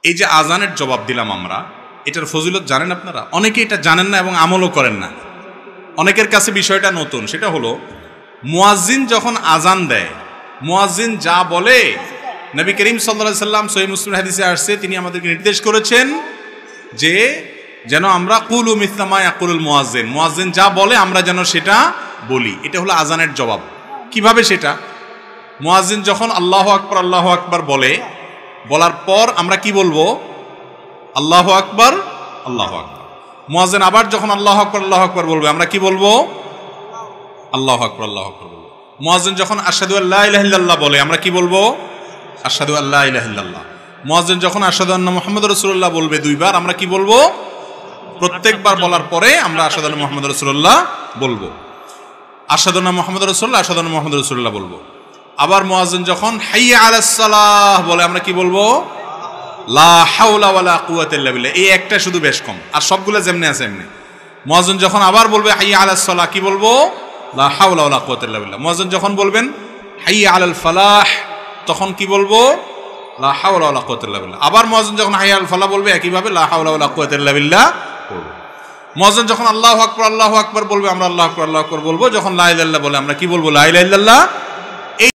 এই যে আজানের জবাব দিলাম আমরা, এটার ফজিলত জানেন আপনারা? অনেকে এটা জানেন না এবং আমলও করেন না। অনেকের কাছে বিষয়টা নতুন। সেটা হলো, মুয়াজ্জিন যখন আজান দেয়, মুয়াজ্জিন যা বলে, নবী করিম সাল্লাল্লাহু আলাইহি সাল্লাম সহিহ মুসলিম হাদিসে আসছে, তিনি আমাদেরকে নির্দেশ করেছেন যে যেন আমরা কুলু মিসলা মা ইয়াকুলুল মুয়াজ্জিন, মুয়াজ্জিন যা বলে আমরা যেন সেটা বলি। এটা হলো আজানের জবাব। কিভাবে সেটা? মুয়াজ্জিন যখন আল্লাহু আকবার বলে, বলার পর আমরা কি বলবো? আল্লাহু আকবার, আল্লাহু আকবার। মুয়াজ্জিন আবার যখন আল্লাহু আকবার বলবে, আমরা কি বলবো? আল্লাহু আকবার, আল্লাহু আকবার বলবো। মুয়াজ্জিন যখন আশহাদু আল্লা ইলাহা ইল্লাল্লাহ বলে, আমরা কি বলবো? আশহাদু আল্লা ইলাহা ইল্লাল্লাহ। মুয়াজ্জিন যখন আশহাদু আন্না মুহাম্মাদুর রাসূলুল্লাহ বলবে দুইবার, আমরা কি বলবো? প্রত্যেকবার বলার পরে আমরা আশহাদু আন্না মুহাম্মাদুর রাসূলুল্লাহ বলবো। আশহাদু আন্না মুহাম্মাদুর রাসূলুল্লাহ, আশহাদু আন্না মুহাম্মাদুর রাসূলুল্লাহ বলবো। আবার মুয়াজ্জিন যখন হাইয়া আলাস সালাহ বলে, আমরা কি বলবো? লা হাওলা ওয়ালা কুওয়াতা ইল্লা বিল্লাহ। এই একটা শুধু বেশ কম, আর সবগুলো যেমনি আছে এমনি। মুয়াজ্জিন যখন আবার বলবে হাইয়া আলাস সালাহ, কি বলবো? লা হাওলা ওয়ালা কুওয়াতা ইল্লা বিল্লাহ। মুয়াজ্জিন যখন বলবেন হাইয়া আলাল ফালাহ, তখন কি বলবো? লা হাওলা ওয়ালা কুওয়াতা ইল্লা বিল্লাহ। আবার মুয়াজ্জিন যখন হাইয়া আলাল ফালাহ বলবে, একইভাবে লা হাওলা ওয়ালা কুওয়াতা ইল্লা বিল্লাহ বলবো। মুয়াজ্জিন যখন আল্লাহু আকবার বলবে, আমরা আল্লাহু আকবার বলবো। যখন লা ইলাহা ইল্লাল্লাহ বলে, আমরা কি বলবো? লা ইলাহা ইল্লাল্লাহ